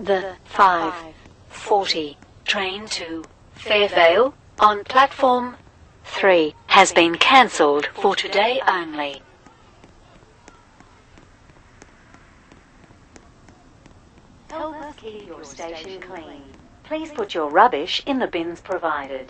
The 5:40 train to Fairvale on platform 3 has been cancelled for today only. Help us keep your station clean. Please put your rubbish in the bins provided.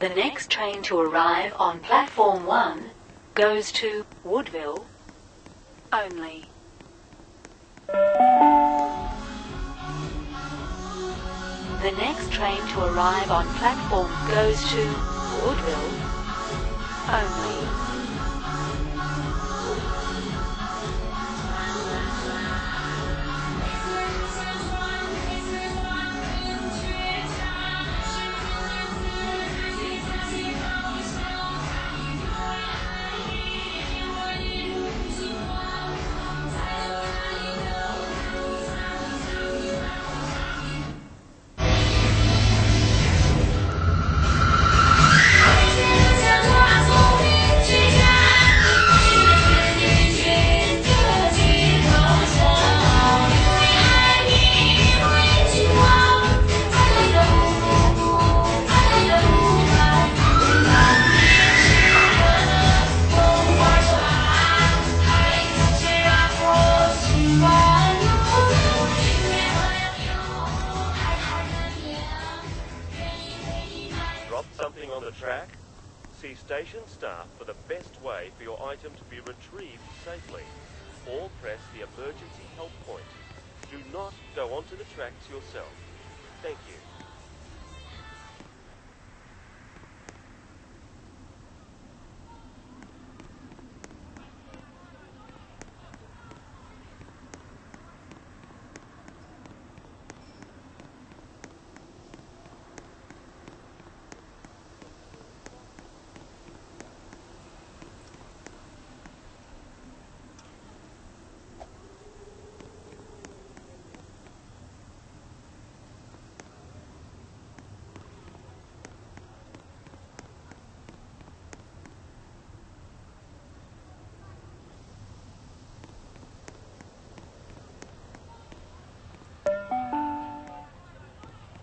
The next train to arrive on platform 1 goes to Woodville only. The next train to arrive on platform goes to Woodville only. Something on the track? See station staff for the best way for your item to be retrieved safely. Or press the emergency help point. Do not go onto the tracks yourself. Thank you.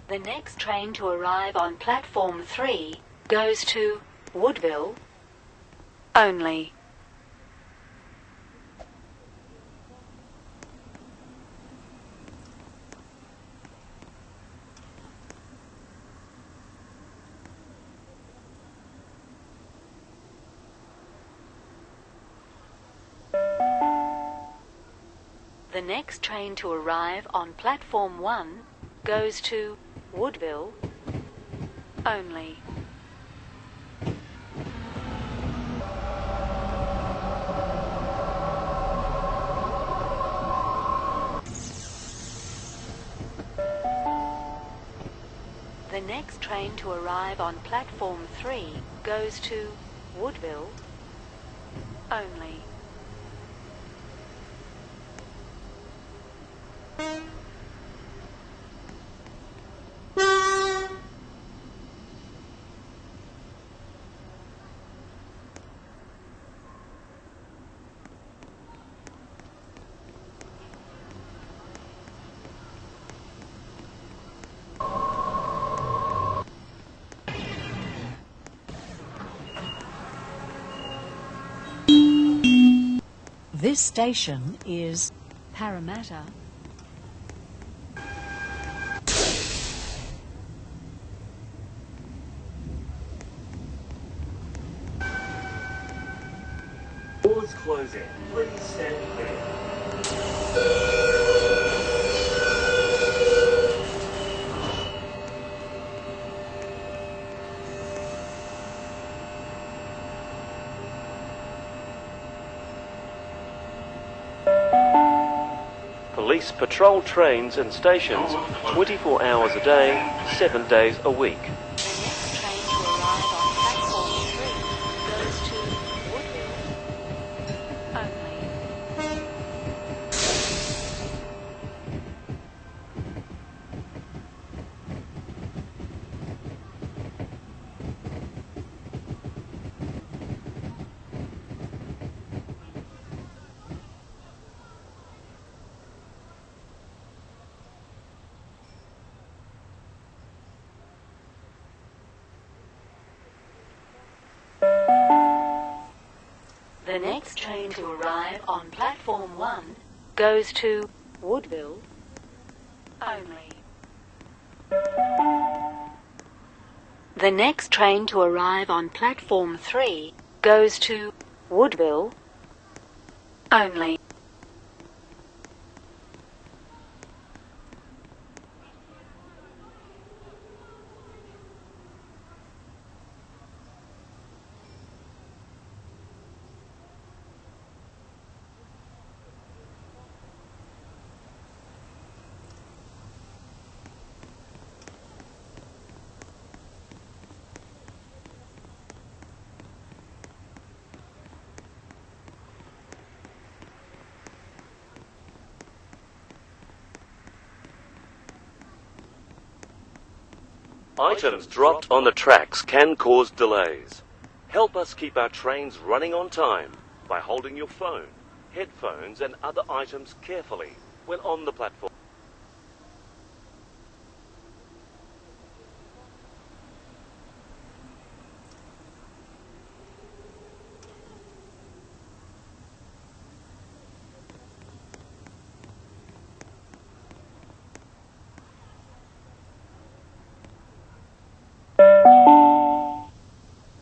The next train to arrive on platform 3 goes to Woodville only. The next train to arrive on platform 1 goes to Woodville only. The next train to arrive on platform 3 goes to Woodville only. This station is Parramatta. Doors closing. Please stand clear. Police patrol trains and stations 24 hours a day, 7 days a week. next train to arrive on platform 1 goes to Woodville only. The next train to arrive on platform 3 goes to Woodville only. Items dropped on the tracks can cause delays. Help us keep our trains running on time by holding your phone, headphones and other items carefully when on the platform.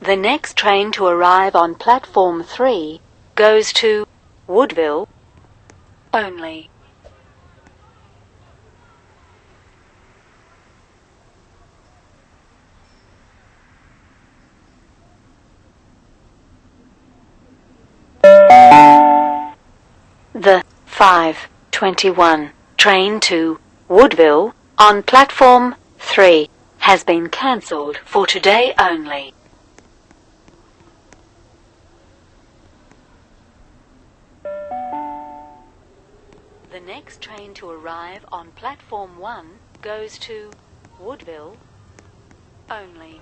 The next train to arrive on platform 3 goes to Woodville only. The 5:21 train to Woodville on platform 3 has been cancelled for today only. The next train to arrive on platform 1 goes to Woodville only.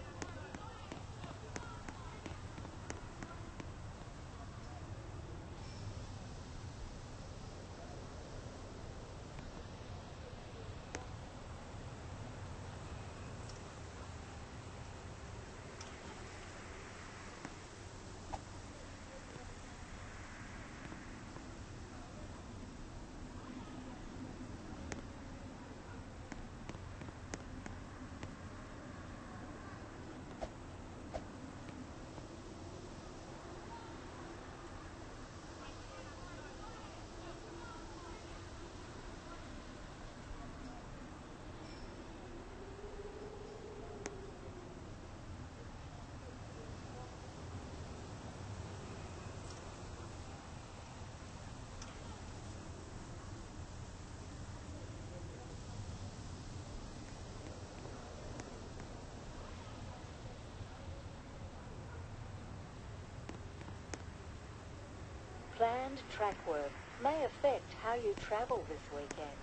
Planned track work may affect how you travel this weekend.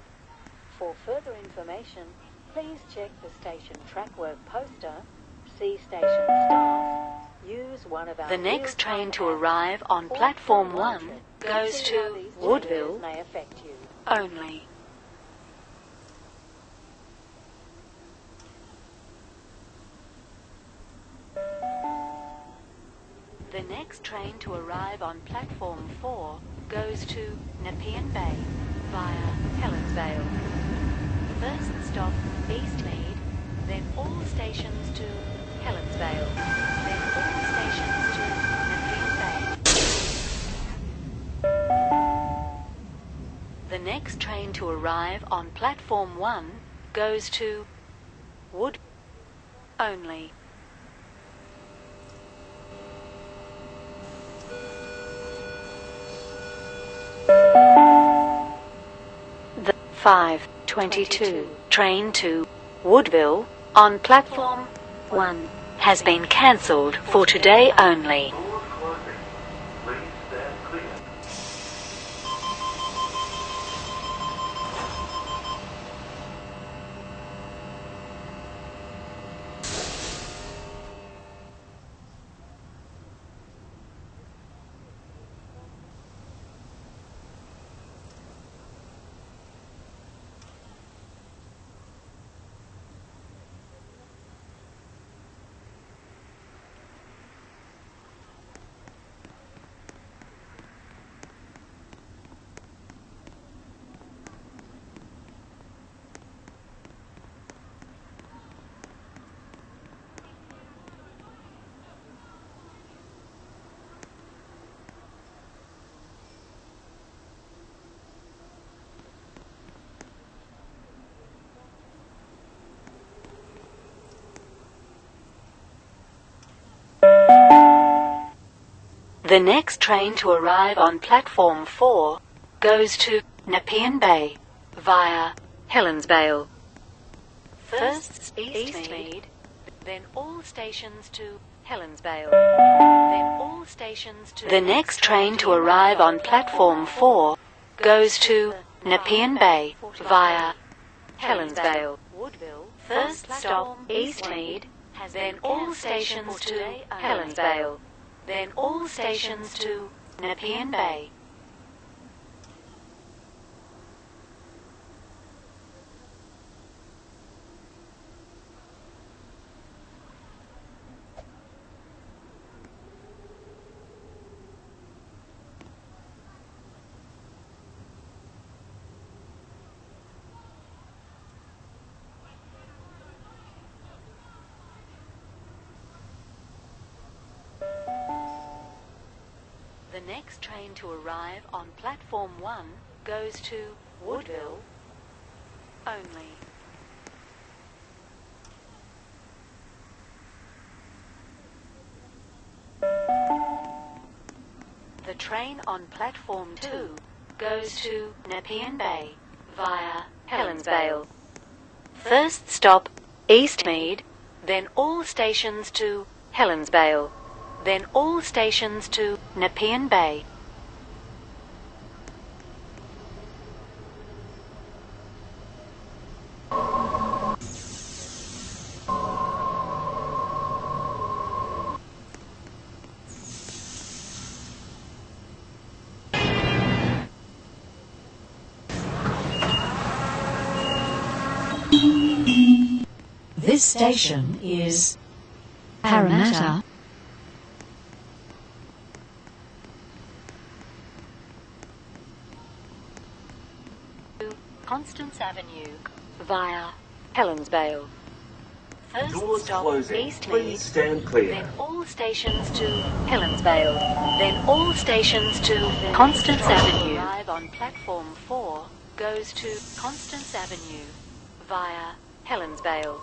For further information, please check the station track work poster, see station staff, use one of our... The next train to arrive on platform 1 goes to Woodville may affect you only. The next train to arrive on platform 4 goes to Nepean Bay via Helensvale. First stop Eastmead, then all stations to Helensvale, then all stations to Nepean Bay. The next train to arrive on platform 1 goes to Wood only. The 5:22 train to Woodville on platform 1 has been cancelled for today only. The next train to arrive on platform 4 goes to Nepean Bay via Helensvale. First Eastmead, then all stations to Helensvale, then all stations to... The next train to arrive on platform 4 goes to Nepean Bay via Helensvale. First stop Eastmead, then all stations to Helensvale, then all stations to Nepean Bay. The next train to arrive on platform 1 goes to Woodville only. The train on platform 2 goes to Nepean Bay via Helensvale. First stop Eastmead, then all stations to Helensvale, then all stations to Nepean Bay. This station is Parramatta. Constance Avenue via Helensvale. First Doors stop closing. Please Eastmead, stand clear. then all stations to Helensvale, then all stations to Constance Avenue. Arrive on platform 4 goes to Constance Avenue via Helensvale.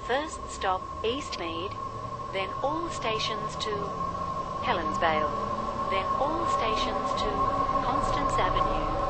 First stop Eastmead, then all stations to Helensvale, then all stations to Constance Avenue.